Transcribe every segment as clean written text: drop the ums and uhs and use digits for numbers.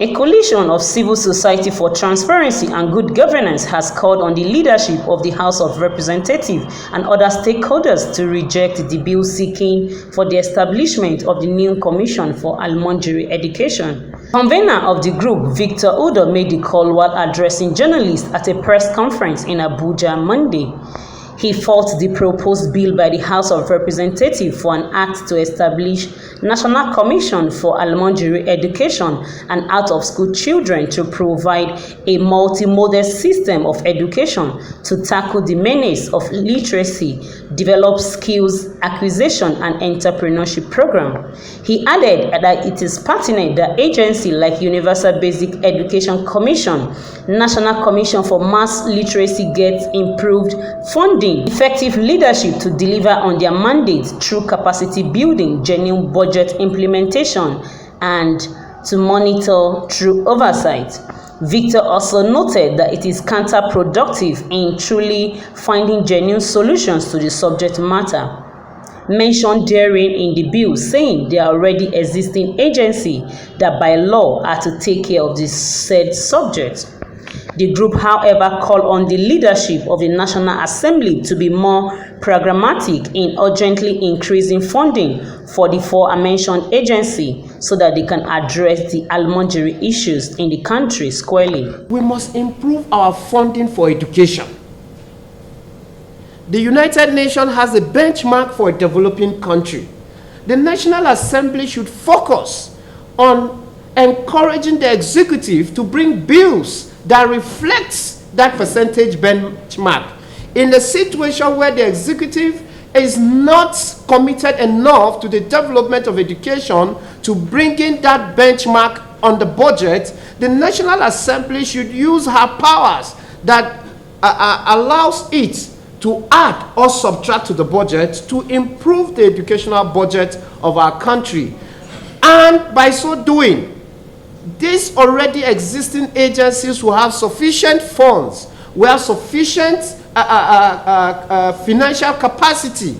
A coalition of civil society for transparency and good governance has called on the leadership of the House of Representatives and other stakeholders to reject the bill seeking for the establishment of the new Commission for Almajiri Education. Convener of the group, Victor Udoh, made the call while addressing journalists at a press conference in Abuja Monday. He fought the proposed bill by the House of Representatives for an act to establish National Commission for Almajiri Education and out-of-school children to provide a multimodal system of education to tackle the menace of illiteracy, develop skills acquisition and entrepreneurship program. He added that it is pertinent that agencies like Universal Basic Education Commission, National Commission for Mass Literacy get improved funding, effective leadership to deliver on their mandates through capacity building, genuine budget implementation, and to monitor through oversight. Victor also noted that it is counterproductive in truly finding genuine solutions to the subject matter mentioned therein in the bill, saying there are already existing agencies that by law are to take care of this said subject. The group, however, called on the leadership of the National Assembly to be more pragmatic in urgently increasing funding for the aforementioned agency so that they can address the Almajiri issues in the country squarely. We must improve our funding for education. The United Nations has a benchmark for a developing country. The National Assembly should focus on encouraging the executive to bring bills that reflects that percentage benchmark. In a situation where the executive is not committed enough to the development of education to bring in that benchmark on the budget, the National Assembly should use her powers that allows it to add or subtract to the budget to improve the educational budget of our country. And by so doing, these already existing agencies will have sufficient funds, will have sufficient financial capacity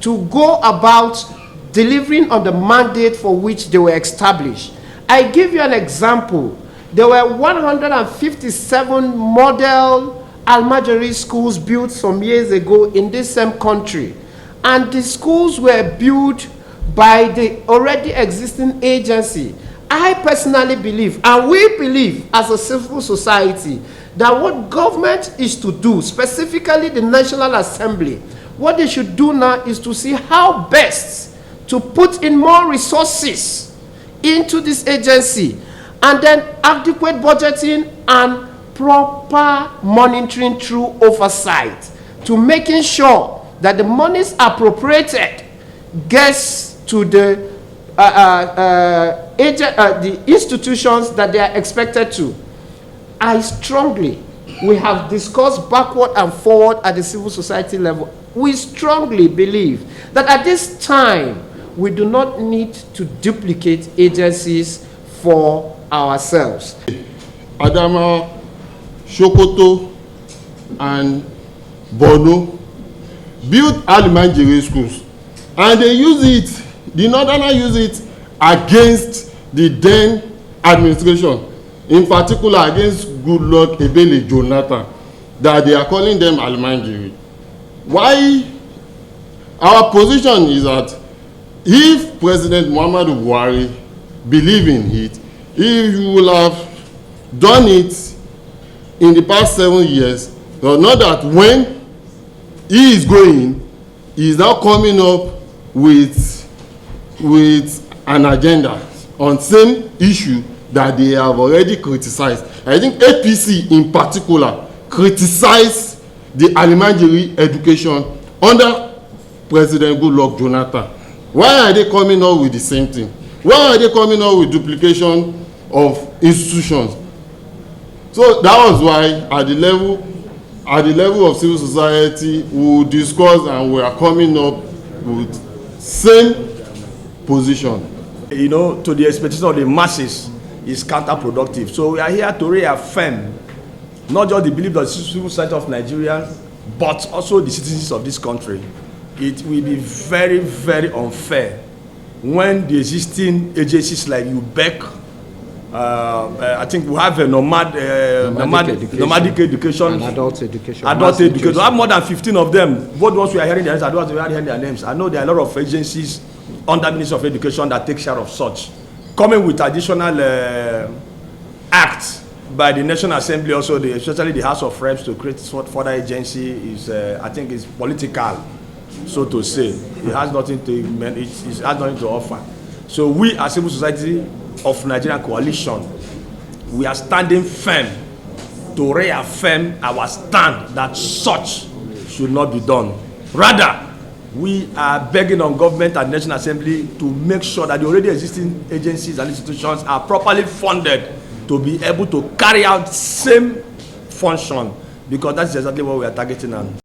to go about delivering on the mandate for which they were established. I give you an example. There were 157 model Almajiri schools built some years ago in this same country, and the schools were built by the already existing agency. I personally believe, and we believe as a civil society, that what government is to do, specifically the National Assembly, what they should do now is to see how best to put in more resources into this agency, and then adequate budgeting and proper monitoring through oversight to making sure that the monies appropriated gets to the institutions that they are expected to. We have discussed backward and forward at the civil society level. We strongly believe that at this time, we do not need to duplicate agencies for ourselves. Adama, Sokoto, and Borno built Almajiri schools, and they use it. The Northerners use it against the then administration, in particular against Goodluck Ebele Jonathan, that they are calling them Almajiri. Why? Our position is that if President Muhammadu Buhari believed in it, he will have done it in the past 7 years. But not that when he is going, he is now coming up with an agenda on same issue that they have already criticized. I think APC in particular criticized the Almajiri education under President Goodluck Jonathan. Why are they coming up with the same thing? Why are they coming up with duplication of institutions? So that was why at the level of civil society, we discuss and we are coming up with same position. You know, to the expectation of the masses is counterproductive. So we are here to reaffirm not just the belief of the civil society of Nigeria, but also the citizens of this country. It will be very, very unfair when the existing agencies like UBEC, I think we have a nomadic education, and adult education. We have more than 15 of them. Both ones we are hearing their names, we are hearing their names. I know there are a lot of agencies under Ministry of Education that take care of such. Coming with additional acts by the National Assembly, also especially the House of Reps, to create further agency is, I think, is political, so to say. It has nothing to offer. So we, as civil society of Nigerian coalition, we are standing firm to reaffirm our stand that such should not be done. Rather, we are begging on government and National Assembly to make sure that the already existing agencies and institutions are properly funded to be able to carry out same function, because that's exactly what we are targeting and